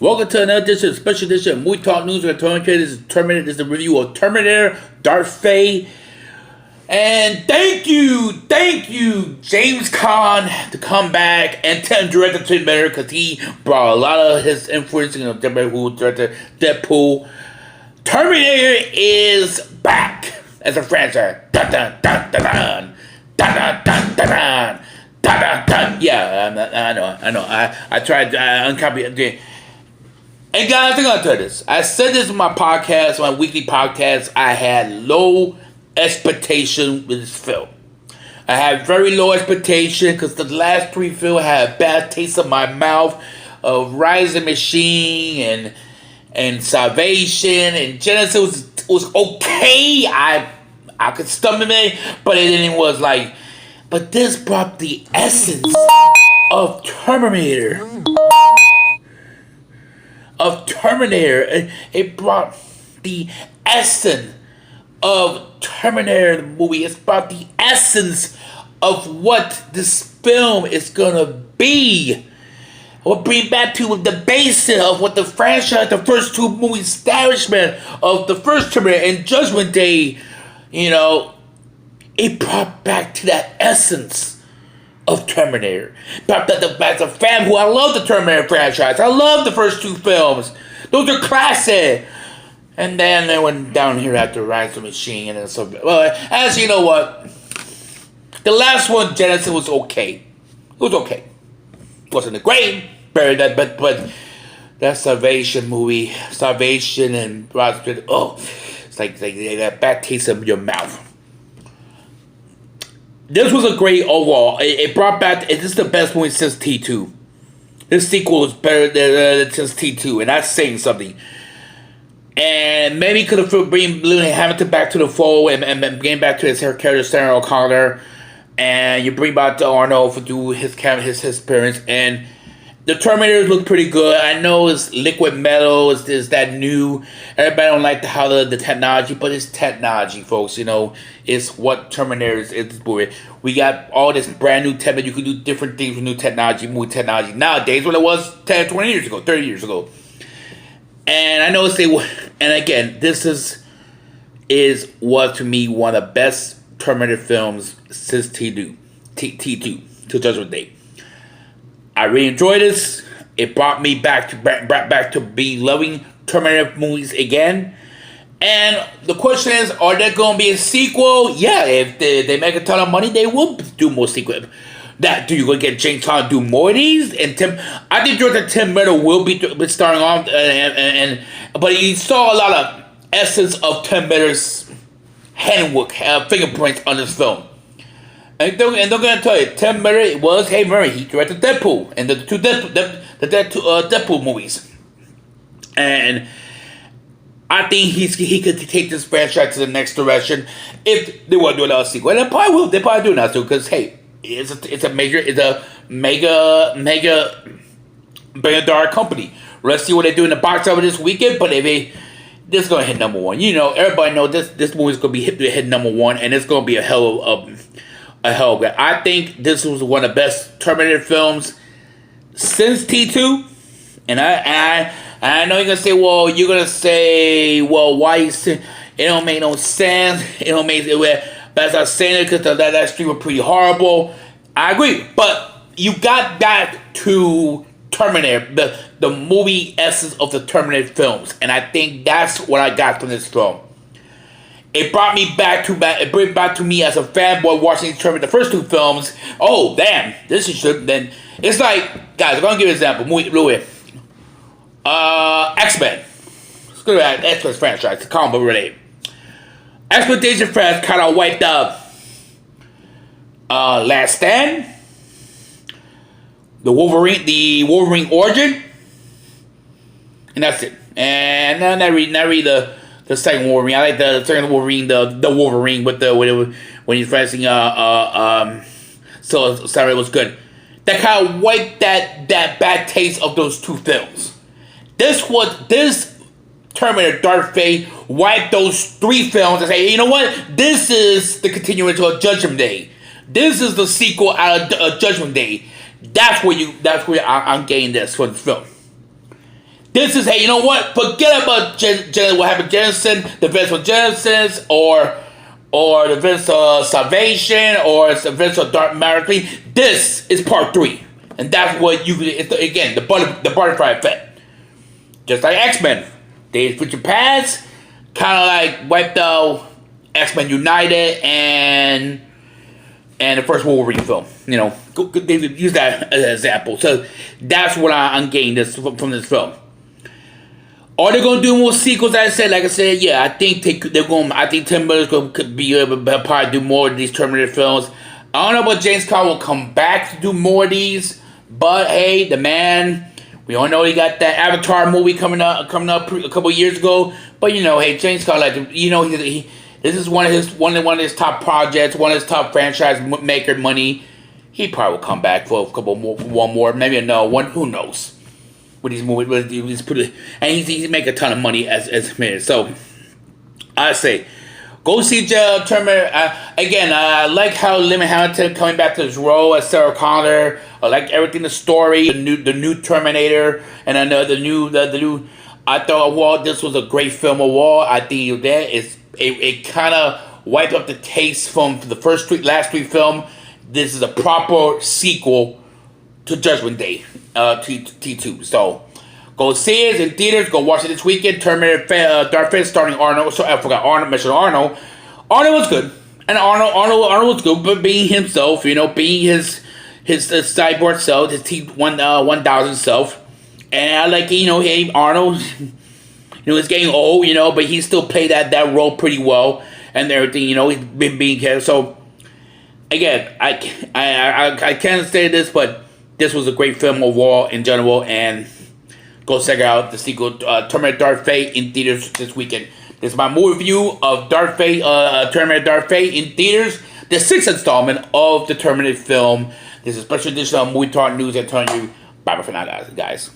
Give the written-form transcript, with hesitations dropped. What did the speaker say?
Welcome to another edition, special edition of Movie Talk News with Terminator. This is Terminator. This is a review of Terminator Dark Fate. And thank you, James Caan, to come back and direct the Terminator, because he brought a lot of his influence in Terminator, who directed Deadpool. Terminator is back as a franchise. Dun dun dun dun dun dun dun dun dun dun dun. Yeah, I know. I tried to uncopy. And guys, I'm gonna tell you this. I said this in my podcast, my weekly podcast. I had low expectation with this film. I had very low expectation because the last three films had a bad taste in my mouth of Rising Machine and Salvation and Genesis was okay. I could stomach it, but it was like. But this brought the essence of Terminator. It brought the essence of Terminator the movie. It's brought the essence of what this film is gonna be. We'll bring back to the basis of what the franchise, the first two movie establishment of the first Terminator and Judgment Day, it brought back to that essence of Terminator. Brought back as a fan who I love the Terminator franchise. I love the first two films. Those are classic. And then they went down here after Rise of the Machine and so. Well, as you know what, the last one, Genesis, was okay. It was okay. It wasn't great, but that Salvation movie, Salvation and Rise of the, it's like that bad taste in your mouth. This was a great overall. It brought back. This is the best movie since T2. This sequel is better than since T2, and that's saying something. And maybe could have bring Linda Hamilton back to the fold and getting back to his character, Sarah O'Connor, and you bring back Arnold to do his appearance. And the Terminators look pretty good. I know it's liquid metal. Is that new? Everybody don't like how the technology, but it's technology, folks. It's what Terminators is. We got all this brand new technology. You can do different things with new technology, nowadays when it was 10, 20 years ago, 30 years ago. And I know and again, this was to me one of the best Terminator films since T2, to Judgment Day. I really enjoyed this. It brought me back to be loving Terminator movies again. And the question is, are there going to be a sequel? Yeah, if they make a ton of money, they will do more sequels. Do you going to get James Caan to do more of these? And I think Tim Riddle will be starring on, but you saw a lot of essence of Tim Riddle's handwork, fingerprints on this film. And they're going to tell you, Tim Riddle was, he directed Deadpool and the two Deadpool movies. And I think he could take this franchise to the next direction if they want to do another sequel. And they probably do another sequel, because, hey, it's a mega billion-dollar company. Let's see what they do in the box office this weekend. But this is gonna hit number one. Everybody knows this movie is gonna be hit number one, and it's gonna be a hell of I think this was one of the best Terminator films since T2. And I know you're gonna say, why you say it don't make no sense. It don't make it. But as I was saying it, because that stream was pretty horrible. I agree. But you got back to Terminator, the movie essence of the Terminator films. And I think that's what I got from this film. It brought back to me as a fanboy watching the first two films. Oh, damn. This is good. Then it's like, guys, I'm going to give you an example. Louis. X-Men. Let's go to that X-Men franchise. The comic book related. Expedition Fest kind of wiped out Last Stand, the Wolverine origin, and that's it. And not read the second Wolverine. I like the second Wolverine, the Wolverine when he's facing so sorry, it was good. That kind of wiped that bad taste of those two films. This Terminator Dark Fate wiped those three films and say, you know what? This is the continuation of Judgment Day. This is the sequel out of Judgment Day. That's where I'm getting this for the film. This is, hey, you know what? Forget about what happened to Genesis, the events of Genesis, or the events of Salvation, or the events of Dark Matter. This is part 3. And that's what you, again, the butterfly effect. Just like X-Men. Days of Future Past kind of like wiped out X-Men United and the first Wolverine film. You know, they use that as an example. So that's what I'm getting this from this film. Are they gonna do more sequels? Like I said, yeah, I think they're going. I think Tim Miller's could be able to probably do more of these Terminator films. I don't know about James Cameron will come back to do more of these, but hey, the man. We all know he got that Avatar movie coming up a couple years ago. But you know, hey, James Cameron, like, you know, this is one of his top projects, one of his top franchise maker money. He probably will come back for a couple more, one more, maybe another one. Who knows? With these movies, and he's make a ton of money as made. So I say, go see Terminator. Again, I like how Linda Hamilton coming back to his role as Sarah Connor. I like everything, the story, the new Terminator, and I know the new. I thought, well, this was a great film overall. I think that it kind of wiped up the taste from the last three film. This is a proper sequel to Judgment Day, T2. So go see it in theaters. Go watch it this weekend. Terminator Dark Fate starring Arnold. So I forgot mention Arnold. Arnold was good, and Arnold was good, but being himself, you know, being his cyborg self, his T-1000 self. And I like, you know, hey, Arnold, you know, he's getting old, you know, but he still played that role pretty well and everything, you know, he's been being here. So again, I can't say this, but this was a great film overall in general, and go check out the sequel, Terminator Dark Fate, in theaters this weekend. This is my movie review of Dark Fate, Terminator Dark Fate in theaters, the 6th installment of the Terminator film. This is a special edition of Movie Talk News. I tell you, bye for now, guys.